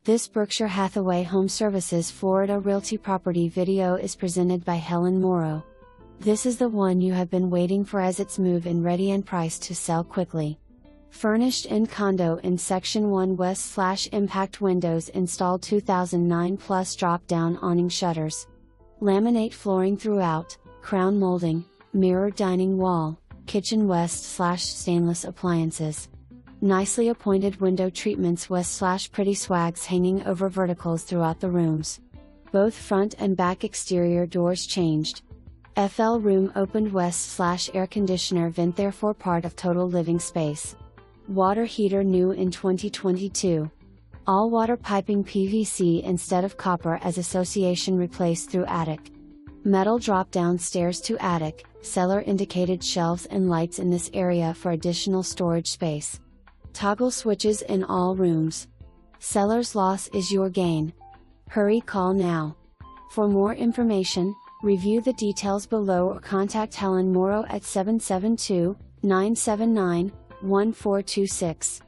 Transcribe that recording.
This Berkshire Hathaway HomeServices Florida Realty property video is presented by Helen Morrow. This is the one you have been waiting for, as it's move-in ready and priced to sell quickly. Furnished in condo in Section 1 West/impact windows installed 2009 plus drop-down awning shutters. Laminate flooring throughout, crown molding, mirror dining wall, kitchen West/stainless appliances. Nicely appointed window treatments West/pretty swags hanging over verticals throughout the rooms. Both front and back exterior doors changed. FL room opened West/air conditioner vent, therefore part of total living space. Water heater new in 2022. All water piping PVC instead of copper as association replaced through attic. Metal drop-down stairs to attic, cellar indicated shelves and lights in this area for additional storage space. Toggle switches in all rooms. Seller's loss is your gain. Hurry, call now. For more information, review the details below or contact Helen Morrow at 772-979-1426.